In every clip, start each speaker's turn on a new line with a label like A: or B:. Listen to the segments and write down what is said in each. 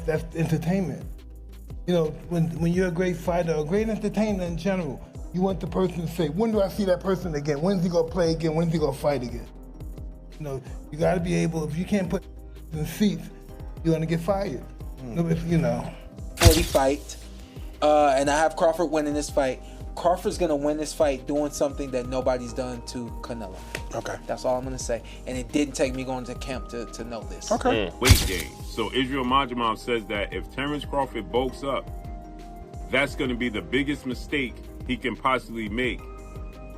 A: that's entertainment. You know, when you're a great fighter, a great entertainer in general, you want the person to say, when do I see that person again? When's he gonna play again? When's he gonna fight again? You know, you gotta be able, if you can't put in the seats, you're gonna get fired. You know.
B: 40 fight, and I have Crawford winning this fight. Crawford's gonna win this fight doing something that nobody's done to Canelo.
C: Okay.
B: That's all I'm gonna say. And it didn't take me going to camp to know this.
C: Okay.
D: Weight game. So Israel Majimov says that if Terence Crawford bulks up, that's gonna be the biggest mistake he can possibly make.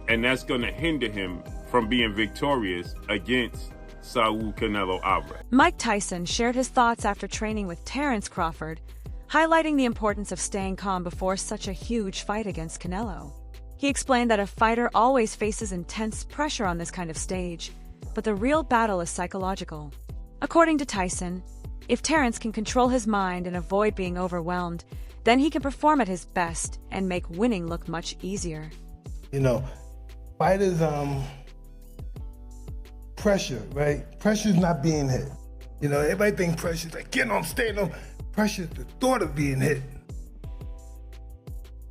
D: And that's gonna hinder him from being victorious against Saul Canelo Álvarez.
E: Mike Tyson shared his thoughts after training with Terence Crawford, highlighting the importance of staying calm before such a huge fight against Canelo. He explained that a fighter always faces intense pressure on this kind of stage, but the real battle is psychological. According to Tyson, if Terence can control his mind and avoid being overwhelmed, then he can perform at his best and make winning look much easier.
A: You know, fighters, pressure, right? Pressure's not being hit. You know, everybody thinks pressure's like getting on stage. No, pressure's the thought of being hit.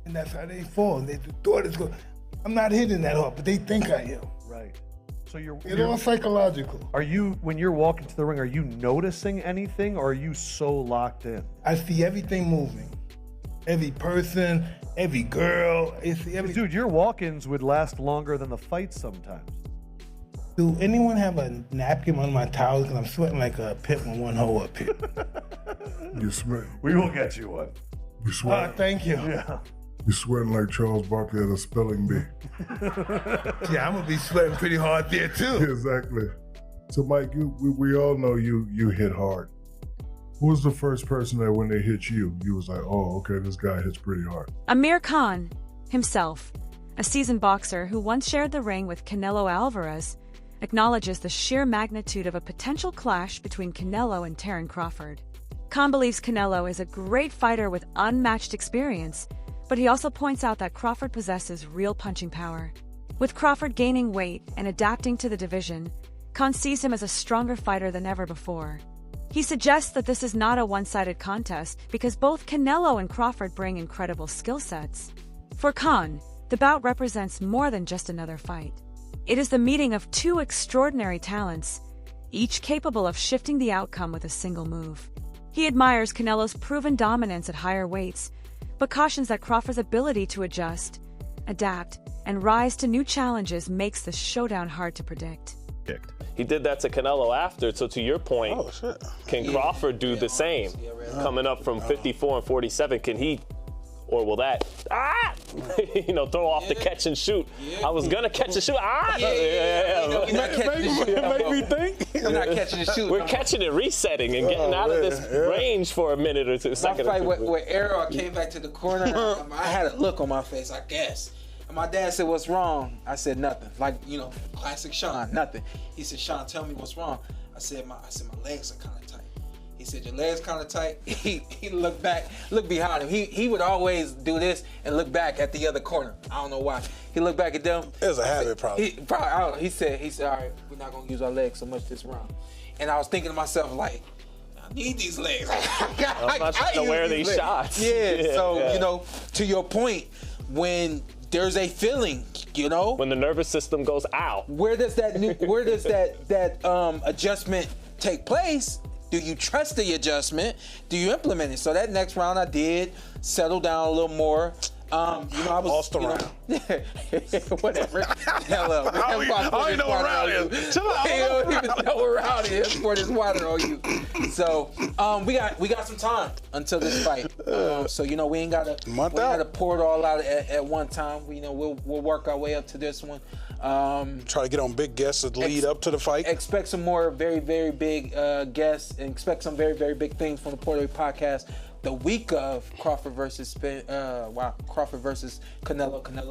A: And that's how they fall. The thought is, I'm not hitting that hard, but they think I am.
F: Right. So
A: it's all psychological.
F: Are you, when you're walking to the ring, are you noticing anything, or are you so locked in?
A: I see everything moving. Every person, every girl.
F: Dude, your walk-ins would last longer than the fights sometimes.
A: Do anyone have a napkin on my towels? Because I'm sweating like a pit with one hole up here.
G: You sweat.
F: We will get you one.
G: You sweat.
A: Thank you.
F: Yeah.
G: You're sweating like Charles Barkley at a spelling bee.
A: Yeah, I'm going to be sweating pretty hard there, too.
G: Exactly. So, Mike, we all know you hit hard. Who was the first person that when they hit you was like, oh, okay, this guy hits pretty hard?
E: Amir Khan, himself, a seasoned boxer who once shared the ring with Canelo Álvarez, acknowledges the sheer magnitude of a potential clash between Canelo and Terence Crawford. Khan believes Canelo is a great fighter with unmatched experience, but he also points out that Crawford possesses real punching power. With Crawford gaining weight and adapting to the division, Khan sees him as a stronger fighter than ever before. He suggests that this is not a one-sided contest because both Canelo and Crawford bring incredible skill sets. For Khan, the bout represents more than just another fight. It is the meeting of two extraordinary talents, each capable of shifting the outcome with a single move. He admires Canelo's proven dominance at higher weights, but cautions that Crawford's ability to adjust, adapt, and rise to new challenges makes the showdown hard to predict.
H: He did that to Canelo after, so to your point, can Crawford do the same? Coming up from 54 and 47, can he, or will that, throw off the catch and shoot? I was gonna catch and shoot,
B: We're not catching the shoot.
F: Make me think.
B: We're not catching the shoot.
H: We're catching it, resetting, and getting out of this range for a minute or two.
B: My fight with Arrow, I came back to the corner, I had a look on my face, I guess. And my dad said, what's wrong? I said, nothing. Like, classic Sean, nothing. He said, Sean, tell me what's wrong. I said, my legs are kind of tight. He said, your legs kind of tight? He looked back, looked behind him. He would always do this and look back at the other corner. I don't know why. He looked back at them.
C: It was a habit problem.
B: He said, all right, we're not going to use our legs so much this round. And I was thinking to myself, like, I need these legs.
H: I'm not trying to wear these shots.
B: So, to your point, when there's a feeling,
H: when the nervous system goes out,
B: where does that adjustment take place? Do you trust the adjustment? Do you implement it? So that next round I did settle down a little more. I was
C: lost the round.
B: Whatever. Hell up.
C: I don't even know what round it is. Chill out.
B: You don't even know what round it is. Pour this water on you. So we got some time until this fight. So we ain't gotta pour it all out at one time. We'll work our way up to this one.
C: Try to get on big guests to lead up to the fight.
B: Expect some more very, very big guests, and expect some very, very big things from the Puerto Rico podcast. The week of Crawford versus Canelo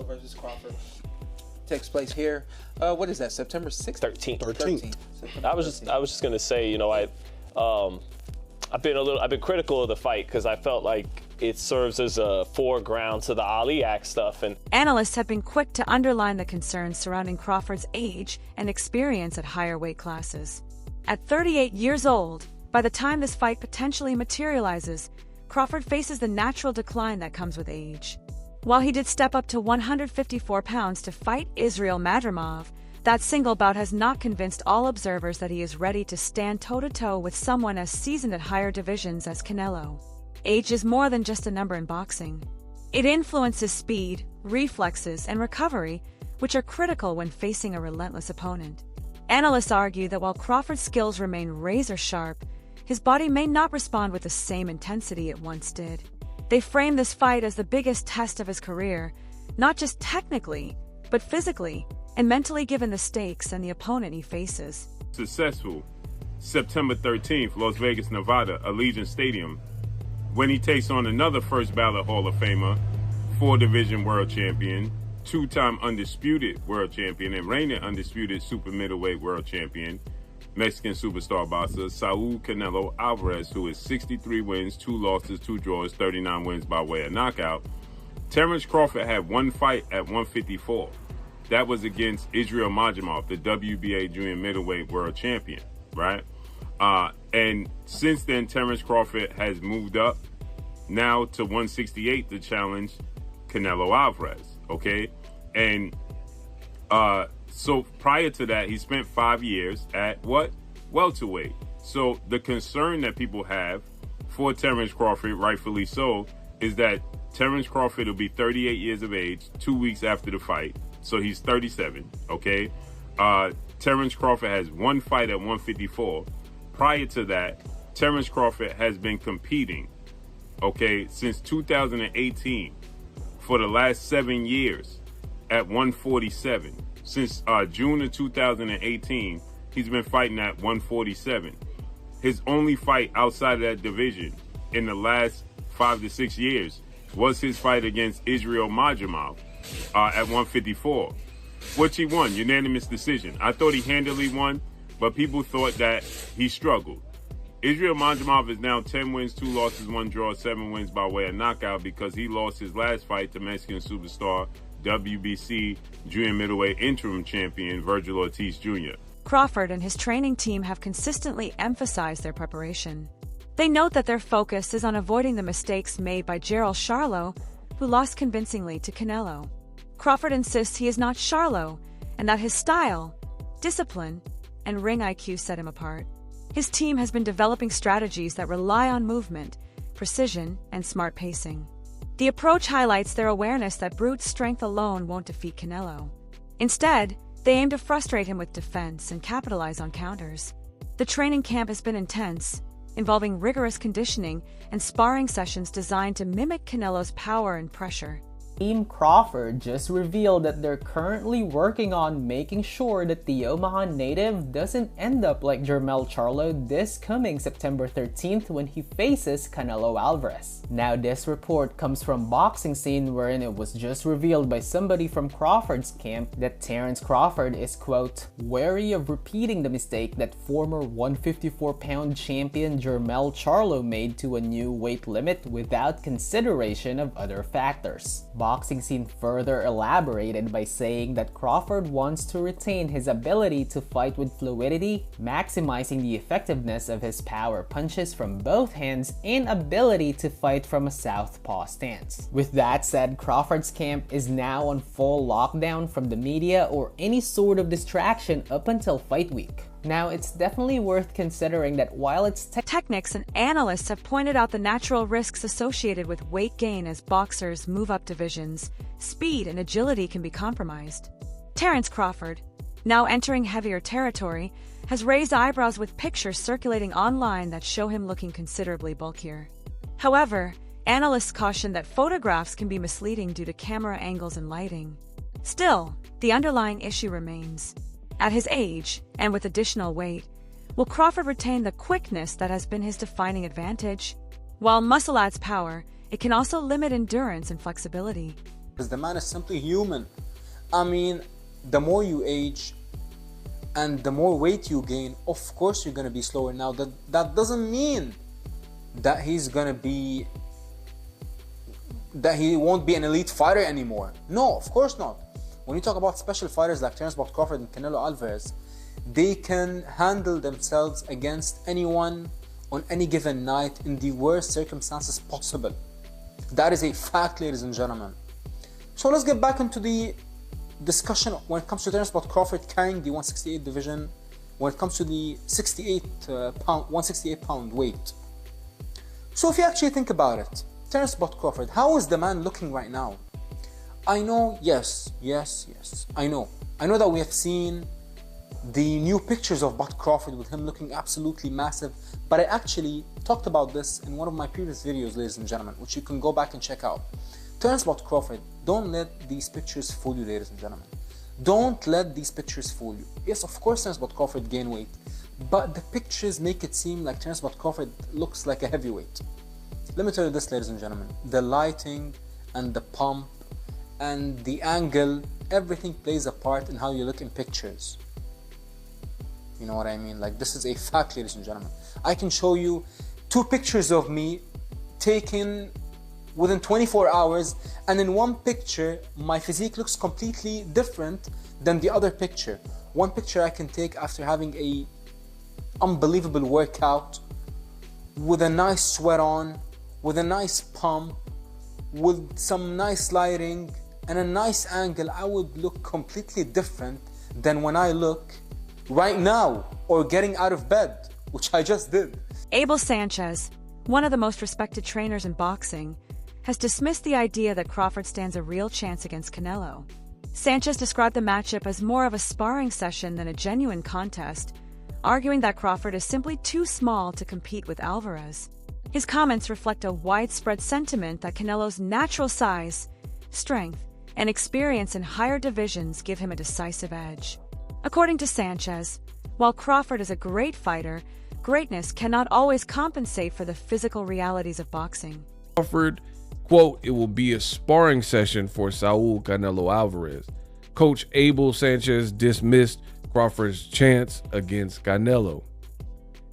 B: versus Crawford takes place here. What is that? September 6th?
H: 13th. I was just gonna say, I've been critical of the fight because I felt like it serves as a foreground to the Ali Act stuff. And
E: analysts have been quick to underline the concerns surrounding Crawford's age and experience at higher weight classes. At 38 years old, By the time this fight potentially materializes, Crawford faces the natural decline that comes with age. While he did step up to 154 pounds to fight Israil Madrimov, that single bout has not convinced all observers that he is ready to stand toe-to-toe with someone as seasoned at higher divisions as Canelo. Age is more than just a number in boxing. It influences speed, reflexes, and recovery, which are critical when facing a relentless opponent. Analysts argue that while Crawford's skills remain razor-sharp, his body may not respond with the same intensity it once did. They frame this fight as the biggest test of his career, not just technically, but physically and mentally given the stakes and the opponent he faces.
D: Successful September 13th, Las Vegas, Nevada, Allegiant Stadium, when he takes on another first ballot Hall of Famer, 4-division world champion, 2-time undisputed world champion, and reigning undisputed super middleweight world champion, Mexican superstar boxer Saul Canelo Álvarez, who is 63 wins, 2 losses, 2 draws, 39 wins by way of knockout. Terence Crawford had one fight at 154. That was against Israil Madrimov, the WBA junior middleweight world champion, right? And since then, Terence Crawford has moved up now to 168 to challenge Canelo Álvarez, okay? And so prior to that, he spent 5 years at what? Welterweight. So the concern that people have for Terence Crawford, rightfully so, is that Terence Crawford will be 38 years of age 2 weeks after the fight. So he's 37, okay? Terence Crawford has one fight at 154. Prior to that, Terence Crawford has been competing, okay, since 2018 for the last 7 years at 147. Since June of 2018, he's been fighting at 147. His only fight outside of that division in the last 5 to 6 years was his fight against Israil Madrimov at 154, which he won, unanimous decision. I thought he handily won, but people thought that he struggled. Israil Madrimov is now 10 wins, 2 losses, 1 draw, 7 wins by way of knockout because he lost his last fight to Mexican superstar, WBC junior middleweight interim champion Virgil Ortiz Jr.
E: Crawford and his training team have consistently emphasized their preparation. They note that their focus is on avoiding the mistakes made by Gerald Charlo, who lost convincingly to Canelo. Crawford insists he is not Charlo, and that his style, discipline, and ring IQ set him apart. His team has been developing strategies that rely on movement, precision, and smart pacing. The approach highlights their awareness that brute strength alone won't defeat Canelo. Instead, they aim to frustrate him with defense and capitalize on counters. The training camp has been intense, involving rigorous conditioning and sparring sessions designed to mimic Canelo's power and pressure.
I: Team Crawford just revealed that they're currently working on making sure that the Omaha native doesn't end up like Jermell Charlo this coming September 13th when he faces Canelo Álvarez. Now this report comes from Boxing Scene, wherein it was just revealed by somebody from Crawford's camp that Terence Crawford is, quote, wary of repeating the mistake that former 154-pound champion Jermell Charlo made to a new weight limit without consideration of other factors. Boxing Scene further elaborated by saying that Crawford wants to retain his ability to fight with fluidity, maximizing the effectiveness of his power punches from both hands and ability to fight from a southpaw stance. With that said, Crawford's camp is now on full lockdown from the media or any sort of distraction up until fight week. Now, it's definitely worth considering that while it's
E: techniques and analysts have pointed out the natural risks associated with weight gain as boxers move up divisions, speed and agility can be compromised. Terence Crawford, now entering heavier territory, has raised eyebrows with pictures circulating online that show him looking considerably bulkier. However, analysts caution that photographs can be misleading due to camera angles and lighting. Still, the underlying issue remains. At his age, and with additional weight, will Crawford retain the quickness that has been his defining advantage? While muscle adds power, it can also limit endurance and flexibility.
J: Because the man is simply human. I mean, the more you age and the more weight you gain, of course you're going to be slower. Now, that doesn't mean that he won't be an elite fighter anymore. No, of course not. When you talk about special fighters like Terence Crawford and Canelo Álvarez, they can handle themselves against anyone on any given night in the worst circumstances possible. That is a fact, ladies and gentlemen. So let's get back into the discussion when it comes to Terence Crawford carrying the 168 division, when it comes to the 168 pound weight. So if you actually think about it, Terence Crawford, how is the man looking right now? I know, yes, I know that we have seen the new pictures of Crawford with him looking absolutely massive, but I actually talked about this in one of my previous videos, ladies and gentlemen, which you can go back and check out. Terence Crawford, don't let these pictures fool you, ladies and gentlemen. Don't let these pictures fool you. Yes, of course Terence Crawford gained weight, but the pictures make it seem like Terence Crawford looks like a heavyweight. Let me tell you this, ladies and gentlemen, the lighting and the pump and the angle, everything plays a part in how you look in pictures. You know what I mean? Like, this is a fact, ladies and gentlemen. I can show you 2 pictures of me taken within 24 hours, and in one picture my physique looks completely different than the other picture. One picture I can take after having a unbelievable workout, with a nice sweat on, with a nice pump, with some nice lighting and a nice angle. I would look completely different than when I look right now or getting out of bed, which I just did.
E: Abel Sanchez, one of the most respected trainers in boxing, has dismissed the idea that Crawford stands a real chance against Canelo. Sanchez described the matchup as more of a sparring session than a genuine contest, arguing that Crawford is simply too small to compete with Alvarez. His comments reflect a widespread sentiment that Canelo's natural size, strength, and experience in higher divisions give him a decisive edge. According to Sanchez, while Crawford is a great fighter, greatness cannot always compensate for the physical realities of boxing.
K: Crawford, quote, "It will be a sparring session for Saul Canelo Alvarez." Coach Abel Sanchez dismissed Crawford's chance against Canelo,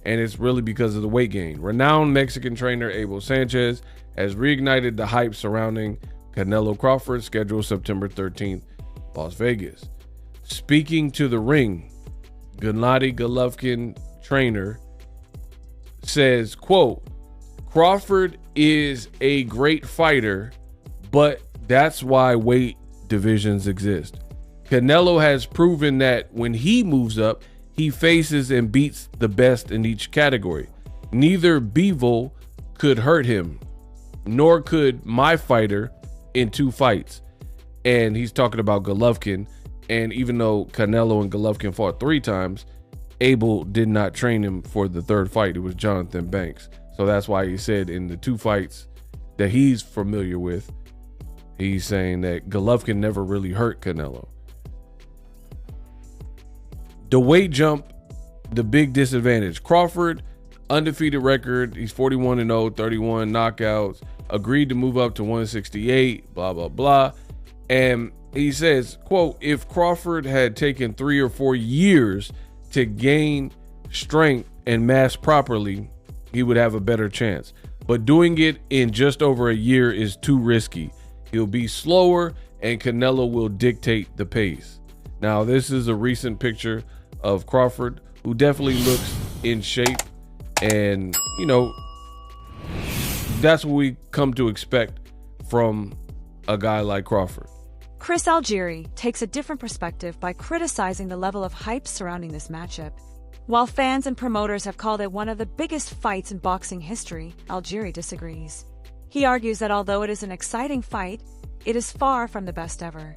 K: and it's really because of the weight gain. Renowned Mexican trainer Abel Sanchez has reignited the hype surrounding Canelo Crawford, scheduled September 13th, Las Vegas. Speaking to the ring, Gennady Golovkin, trainer, says, quote, "Crawford is a great fighter, but that's why weight divisions exist. Canelo has proven that when he moves up, he faces and beats the best in each category. Neither Bivol could hurt him, nor could my fighter in 2 fights." And he's talking about Golovkin. And even though Canelo and Golovkin fought 3 times, Abel did not train him for the 3rd fight. It was Jonathan Banks. So that's why he said in the 2 fights that he's familiar with, he's saying that Golovkin never really hurt Canelo. The weight jump, the big disadvantage. Crawford, undefeated record. He's 41-0, 31 knockouts. Agreed to move up to 168, blah, blah, blah. And he says, quote, "If Crawford had taken 3 or 4 years to gain strength and mass properly, he would have a better chance. But doing it in just over a year is too risky. He'll be slower and Canelo will dictate the pace." Now, this is a recent picture of Crawford, who definitely looks in shape. And, you know, that's what we come to expect from a guy like Crawford.
E: Chris Algieri takes a different perspective by criticizing the level of hype surrounding this matchup. While fans and promoters have called it one of the biggest fights in boxing history, Algieri disagrees. He argues that although it is an exciting fight, it is far from the best ever.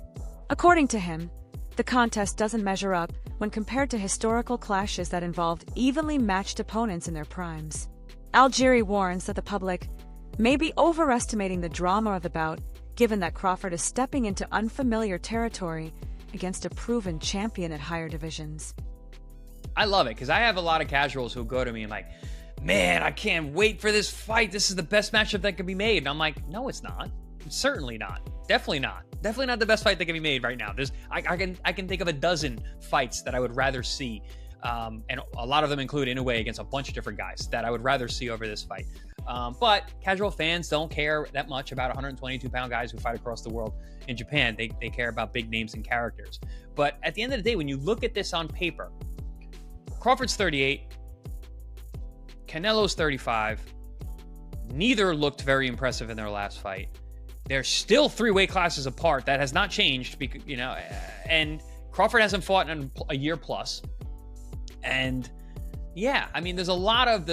E: According to him, the contest doesn't measure up when compared to historical clashes that involved evenly matched opponents in their primes. Algieri warns that the public may be overestimating the drama of the bout, given that Crawford is stepping into unfamiliar territory against a proven champion at higher divisions.
L: I love it because I have a lot of casuals who go to me and like, "Man, I can't wait for this fight. This is the best matchup that can be made." And I'm like, no, it's not. It's certainly not. Definitely not. Definitely not the best fight that can be made right now. I can think of a dozen fights that I would rather see. And a lot of them include Inoue against a bunch of different guys that I would rather see over this fight. But casual fans don't care that much about 122-pound guys who fight across the world in Japan. They care about big names and characters. But at the end of the day, when you look at this on paper, Crawford's 38, Canelo's 35. Neither looked very impressive in their last fight. They're still 3 weight classes apart. That has not changed, because, you know, and Crawford hasn't fought in a year plus. And yeah, I mean, there's a lot of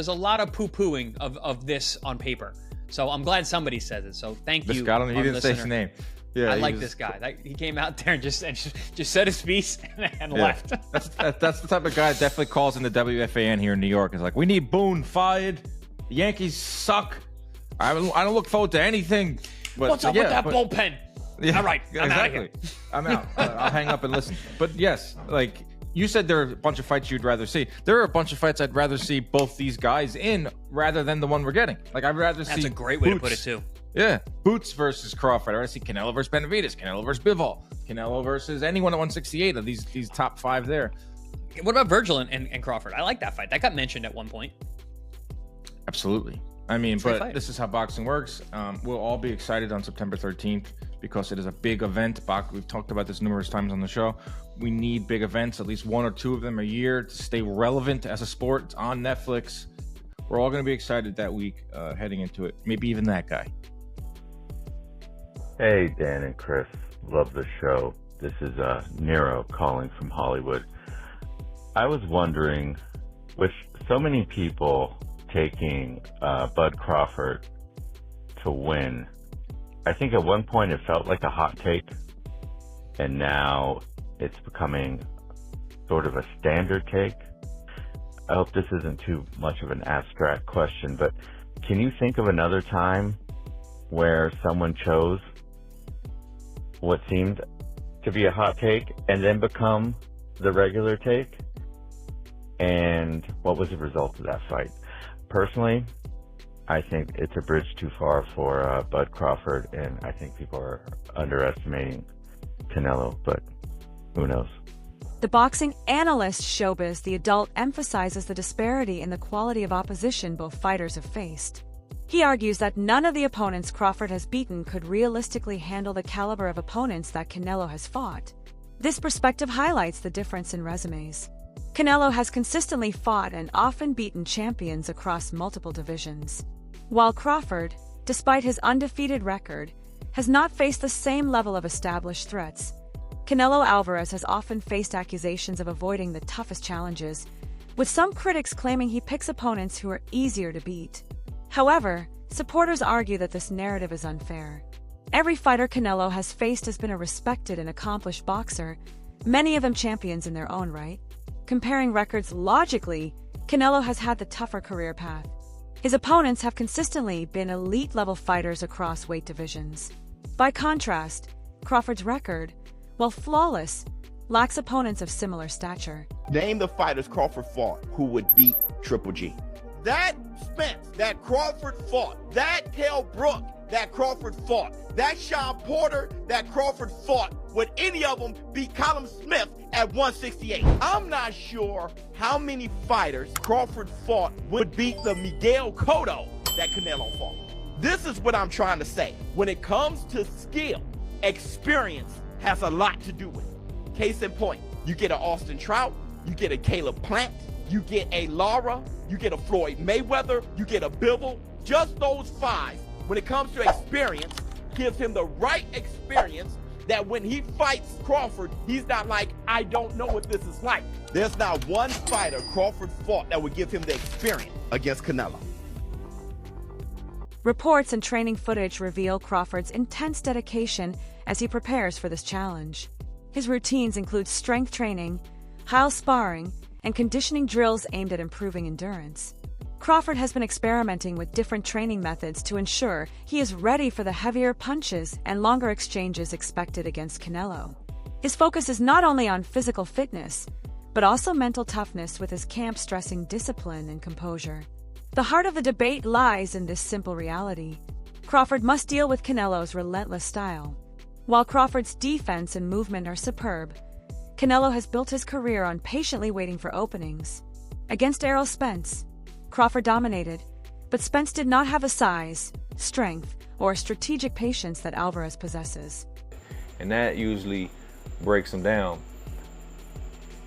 L: poo-pooing of this on paper. So I'm glad somebody says it. So thank you.
M: This guy, he didn't say his name. Yeah,
L: I like this guy. He came out there and just said his piece and left.
M: That's the type of guy that definitely calls in the WFAN here in New York. It's like, we need Boone fired. The Yankees suck. I don't look forward to anything. But,
L: what's up with that bullpen?
M: Yeah,
L: all right, I'm out of here.
M: I'm out. I'll hang up and listen. But yes, like you said, there are a bunch of fights you'd rather see. There are a bunch of fights I'd rather see both these guys in rather than the one we're getting. Like, I'd rather see.
L: That's a great way to put it too.
M: Yeah, Boots versus Crawford. I'd rather see Canelo versus Benavidez, Canelo versus Bivol, Canelo versus anyone at 168 of these top 5 there.
L: What about Virgil and Crawford? I like that fight. That got mentioned at one point.
M: Absolutely. I mean, but this is how boxing works. We'll all be excited on September 13th because it is a big event. We've talked about this numerous times on the show. We need big events, at least 1 or 2 of them a year, to stay relevant as a sport. It's on Netflix. We're all going to be excited that week heading into it. Maybe even that guy.
N: Hey, Dan and Chris. Love the show. This is Nero calling from Hollywood. I was wondering, with so many people taking Bud Crawford to win, I think at one point it felt like a hot take, and now it's becoming sort of a standard take. I hope this isn't too much of an abstract question, but can you think of another time where someone chose what seemed to be a hot take and then become the regular take? And what was the result of that fight? Personally, I think it's a bridge too far for Bud Crawford, and I think people are underestimating Canelo, but who knows?
E: The boxing analyst Showbiz The Adult emphasizes the disparity in the quality of opposition both fighters have faced. He argues that none of the opponents Crawford has beaten could realistically handle the caliber of opponents that Canelo has fought. This perspective highlights the difference in resumes. Canelo has consistently fought and often beaten champions across multiple divisions, while Crawford, despite his undefeated record, has not faced the same level of established threats. Canelo Álvarez has often faced accusations of avoiding the toughest challenges, with some critics claiming he picks opponents who are easier to beat. However, supporters argue that this narrative is unfair. Every fighter Canelo has faced has been a respected and accomplished boxer, many of them champions in their own right. Comparing records logically, Canelo has had the tougher career path. His opponents have consistently been elite-level fighters across weight divisions. By contrast, Crawford's record, while flawless, lacks opponents of similar stature.
O: Name the fighters Crawford fought who would beat Triple G. That Spence, that Crawford fought, that Kell Brook, that Crawford fought, that Sean Porter, that Crawford fought, would any of them beat Callum Smith at 168? I'm not sure how many fighters Crawford fought would beat the Miguel Cotto that Canelo fought. This is what I'm trying to say. When it comes to skill, experience has a lot to do with it. Case in point, you get an Austin Trout, you get a Caleb Plant, you get a Lara, you get a Floyd Mayweather, you get a Bivol. Just those 5, when it comes to experience, gives him the right experience that when he fights Crawford, he's not like, I don't know what this is like. There's not one fighter Crawford fought that would give him the experience against Canelo.
E: Reports and training footage reveal Crawford's intense dedication as he prepares for this challenge. His routines include strength training, high sparring, and conditioning drills aimed at improving endurance. Crawford has been experimenting with different training methods to ensure he is ready for the heavier punches and longer exchanges expected against Canelo. His focus is not only on physical fitness, but also mental toughness, with his camp stressing discipline and composure. The heart of the debate lies in this simple reality. Crawford must deal with Canelo's relentless style. While Crawford's defense and movement are superb, Canelo has built his career on patiently waiting for openings. Against Errol Spence, Crawford dominated, but Spence did not have a size, strength, or strategic patience that Alvarez possesses.
P: And that usually breaks him down.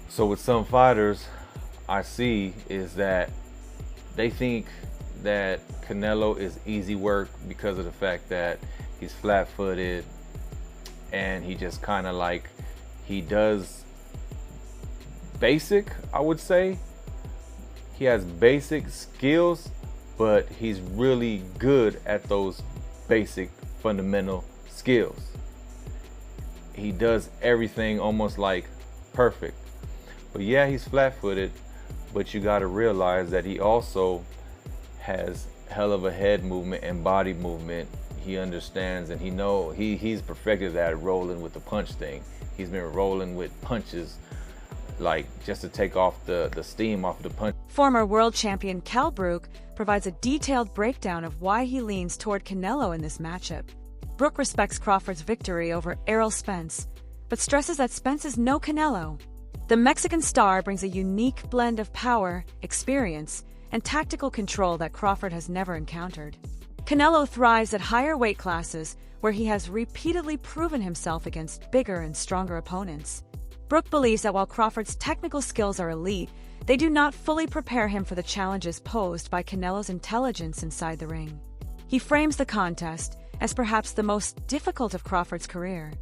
P: So with some fighters, I see is that they think that Canelo is easy work because of the fact that he's flat-footed and he just kind of like, he does basic, I would say. He has basic skills, but he's really good at those basic fundamental skills. He does everything almost like perfect. But yeah, he's flat-footed, but you got to realize that he also has hell of a head movement and body movement. He understands, and he's perfected at rolling with the punch thing. He's been rolling with punches like just to take off the steam off the punch.
E: Former world champion Kell Brook provides a detailed breakdown of why he leans toward Canelo in this matchup. Brook respects Crawford's victory over Errol Spence, but stresses that Spence is no Canelo. The Mexican star brings a unique blend of power, experience, and tactical control that Crawford has never encountered. Canelo thrives at higher weight classes, where he has repeatedly proven himself against bigger and stronger opponents. Brook believes that while Crawford's technical skills are elite, they do not fully prepare him for the challenges posed by Canelo's intelligence inside the ring. He frames the contest as perhaps the most difficult of Crawford's career,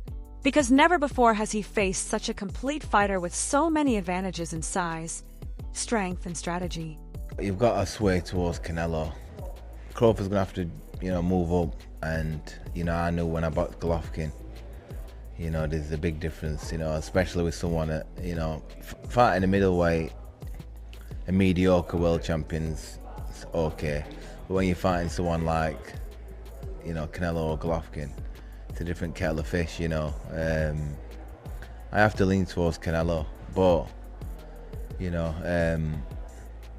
E: because never before has he faced such a complete fighter with so many advantages in size, strength, and strategy.
Q: You've got to sway towards Canelo. Crawford's gonna have to, move up, and I knew when I boxed Golovkin, there's a big difference, especially with someone that, fighting a middleweight, a mediocre world champion's okay, but when you're fighting someone like, Canelo or Golovkin, it's a different kettle of fish, I have to lean towards Canelo, but,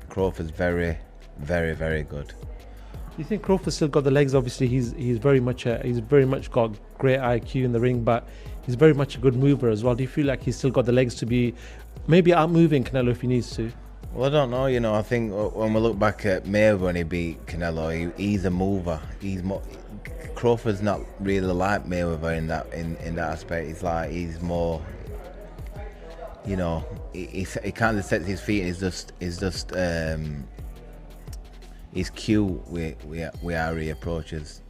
Q: Crawford's very, very, very good.
R: Do you think Crawford's still got the legs? Obviously, he's very much got great IQ in the ring, but he's very much a good mover as well. Do you feel like he's still got the legs to be maybe out-moving Canelo if he needs to?
Q: Well, I don't know. I think when we look back at Mayweather when he beat Canelo, he's a mover. Crawford's not really like Mayweather in that aspect. He's more. He kind of sets his feet. He's cute with how he approaches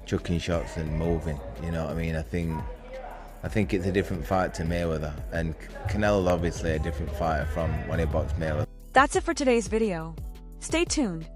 Q: chucking shots and moving. You know what I mean? I think it's a different fight to Mayweather, and Canelo's obviously a different fighter from when he boxed Mayweather.
E: That's it for today's video. Stay tuned.